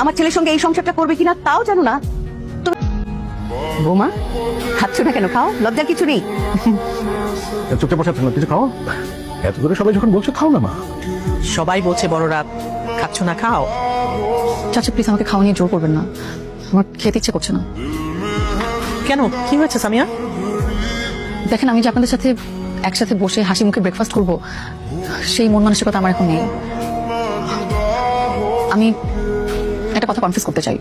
আমার ছেলের সঙ্গে এই সংসারটা করবে কিনা তাও জানো না। তুমি বৌমা খাচ্ছ না কেন? খাও, লজ্জার কিছু নেই। চুপচাপ বসে থাকো, কিছু খাও। এত করে সবাই যখন বলছো খাও না মা। সবাই বলছে বড়রা খাচ্ছ না, খাও। চাচা প্লিজ আমাকে খাওয়া নিয়ে জোর করবেন না, আমার খেতে ইচ্ছে করছে না। কেন, কি হয়েছে সামিয়া? দেখেন আমি যে আপনাদের সাথে একসাথে বসে হাসি মুখে ব্রেকফাস্ট করব, সেই মন মানসিকতা আমার এখন নেই। আমি একটা কথা কনফিউজ করতে চাই।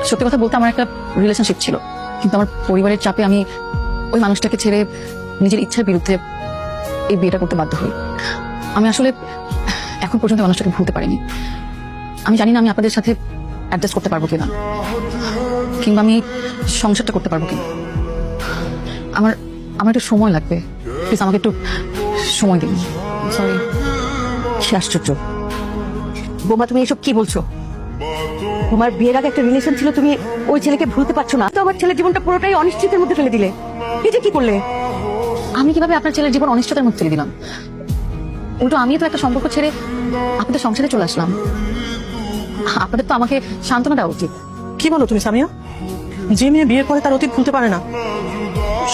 সত্যি কথা বলতে আমার একটা রিলেশনশিপ ছিল, কিন্তু আমার পরিবারের চাপে আমি ওই মানুষটাকে ছেড়ে নিজের ইচ্ছার বিরুদ্ধে এই বিয়েটা করতে বাধ্য হই। আমি আসলে এখন পর্যন্ত মানুষটাকে ভুলতে পারিনি। আমি জানি না আমি আপনাদের সাথে অ্যাডজাস্ট করতে পারবো কিনা, কিংবা আমি সংসারটা করতে পারবো কিনা। আমার একটু সময় লাগবে, প্লিজ আমাকে একটু সময় দিন। সরি। কি আশ্চর্য বৌমা, তুমি এসব কি বলছো? তোমার বিয়ের আগে একটা রিলেশন ছিল, তুমি ওই ছেলেকে ভুলতে পারছো না। তো আমার ছেলের জীবনটা পুরোটাই অনিশ্চিতের মধ্যে ফেলে দিলে। এটা কি করলে? আমি কিভাবে আপনার ছেলের জীবন অনিশ্চয়তার মধ্যে ফেলে দিলাম? উল্টো আমিও তো একটা সম্পর্ক ছেড়ে আপনাদের সংসারে চলে আসলাম। আপনাদের তো আমাকে সান্ত্বনা দেওয়া উচিত। কি বলো তুমি সামিয়া? যে মেয়ে বিয়ের পরে তার অতীত ভুলতে পারে না,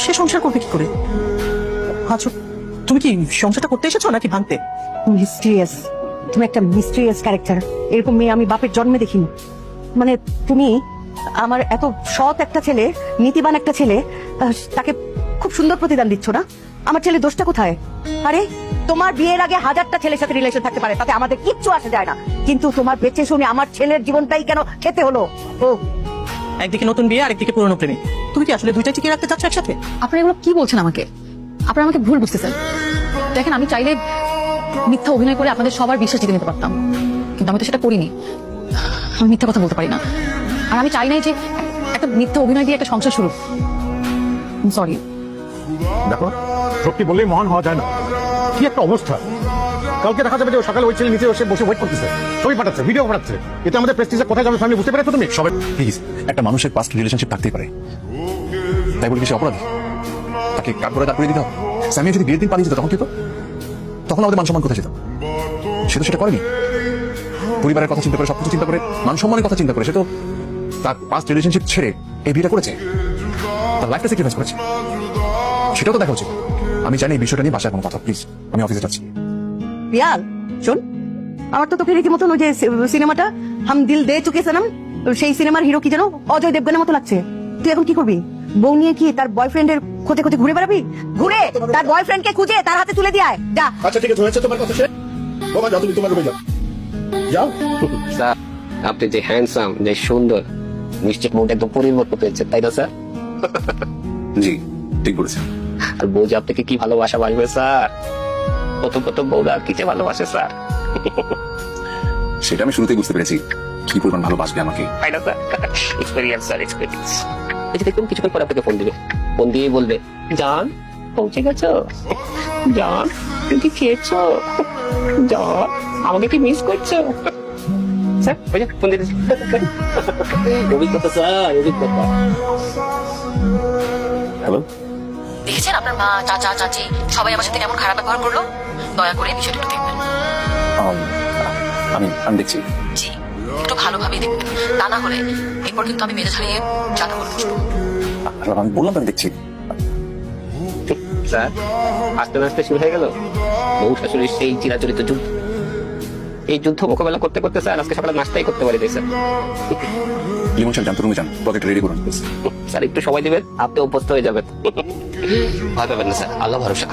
সে সংসার করবে কি করে? আচ্ছা, তুমি কি সংসারটা করতে এসেছো নাকি ভাঙতে? মিস্ট্রিয়াস, তুমি একটা মিস্ট্রিয়াস ক্যারেক্টার। এরকম মেয়ে আমি বাপের জন্মে দেখিনি। মানে তুমি আমার এত সৎ একটা ছেলে, নীতিবান একটা ছেলে, তাকে খুব সুন্দর প্রতিদান দিচ্ছ না? আমার ছেলে দোষটা কোথায়? আরে তোমার বিয়ের আগে হাজারটা ছেলের সাথে রিলেশন থাকতে পারে, তাতে আমাদের কিচ্ছু আসে যায় না, কিন্তু তোমার বেঁচে শুনে আমার ছেলের জীবনটাই কেন খেতে হলো? ও একদিকে নতুন বিয়ে আর একদিকে পুরনো প্রেমী, তুমি কি আসলে দুইটা টিকে রাখতে চাচ্ছ একসাথে? আপনারা এগুলো কি বলছেন আমাকে? আপনারা আমাকে ভুল বুঝতেছেন। দেখেন আমি চাইলে মিথ্যা অভিনয় করে আপনাদের সবার বিশ্বাস জিতে নিতে পারতাম, কিন্তু আমি তো সেটা করিনি। আমি মিথ্যা কথা বলতে পারি না, আর আমি চাই নাই যে একটা মিথ্যা অভিনয় দিয়ে একটা সংসার শুরু। সরি। দেখো, সত্যি বললেই মহান হওয়া যায় না। কি একটা অবস্থা! কালকে দেখা যাবে যে সকালে ওই ছেলে নিচে বসে ওয়েট করতেছে, ছবি পাঠাচ্ছে, ভিডিও পাঠাচ্ছে। এটা আমাদের প্রেস্টিজে কোথায় যাবে ফ্যামিলি বুঝতে পেরেছো তুমি? সবাই প্লিজ, একটা মানুষের পাস্ট রিলেশনশিপ থাকতেই পারে, তাই বলে কি সে অপরাধী? তাকে কাঠ করে দাঁড় করে দিতে হবে? সামিয়া যদি বিয়ের দিন পালিয়ে যেত তখন কি হতো? তখন আমাদের মান সম্মান কোথায় যেত? সে তো সেটা করেনি। পরিবারের কথা চিন্তা করে, সবকিছু চিন্তা করে, মান সম্মানের কথা চিন্তা করে সে তো তার পাস্ট রিলেশনশিপ ছেড়ে এই বিয়েটা করেছে, তার লাইফটা স্যাক্রিফাইস করেছে। সেটাও তো দেখা উচিত। আমি জানি এই বিষয়টা নিয়ে বাসায় কোনো কথা। প্লিজ, আমি অফিসে যাচ্ছি। রিয়াল শোন, আমার তো তোকে রীতিমতন ওই যে সিনেমাটা হাম দিল দে চুকে সনম, সেই সিনেমার হিরো কি যেন অজয় দেবগনের মতো লাগছে। তুই এখন কি করবি? বউ নিয়ে কি তার বয়ফ্রেন্ডের খোঁজে খোঁজে ঘুরে বেড়াবি? ঘুরে তার বয়ফ্রেন্ডকে খুঁজে তার হাতে তুলে দিয়ে আয়, যা। আচ্ছা ঠিক আছে, হয়েছে তোমার কথা শেষ। বাবা যাও, তুমি তোমার রুমে যাও। যাও। স্যার, আপনি যে হ্যান্ডসাম, যে সুন্দর, নিশ্চয় মুড একদম পরিবর্তন পেয়েছে, তাই না স্যার? জি, ঠিক বলেছেন। আর বউ যে আপনাকে কি ভালোবাসা বাসবে স্যার, কত কত বউরা কি যে ভালোবাসে স্যার। সেটা আমি শুরুতেই বুঝতে পেরেছি, কি পরিমাণ ভালোবাসবে আমাকে। তাই না স্যার? Experience sir, experience. এই যে দেখুন কিছুক্ষণ পর আপনাকে ফোন দিবে, ফোন দিয়ে বলবে, জান পৌঁছে গেছো, জান তুমি কি খেয়েছো, জান আমাকে কি মিস করছো? স্যার ওই যে ফোন দিয়ে অভিজ্ঞতা স্যার, অভিজ্ঞতা। হ্যালো, দেখেছেন আপনার মা, চাচা, চাচি সবাই আমার সাথে কেমন খারাপ ব্যবহার করলো? দয়া করে বিষয়টা একটু দেখবেন। আমি দেখছি। জি, একটু ভালোভাবেই দেখবেন, তা না হলে এরপর কিন্তু আমি মেজাজ হারিয়ে চাঁদা করে বসবো। আমি বললাম তো আমি দেখছি। স্যার আস্তে আস্তে শুরু হয়ে গেল বউ শাশুড়ির সেই চিরাচরিত যুদ্ধ। এই যুদ্ধ মোকাবেলা করতে করতে স্যার আজকে সকালে নাস্তাই করতে পারি স্যার। লিমন সাহেব, জানতো রুমে যান, প্রজেক্ট রেডি করুন। স্যার একটু সময় দিবেন, আপনি অভ্যস্ত হয়ে যাবেন। ভয় পাবেন না স্যার, আল্লাহ ভরসা।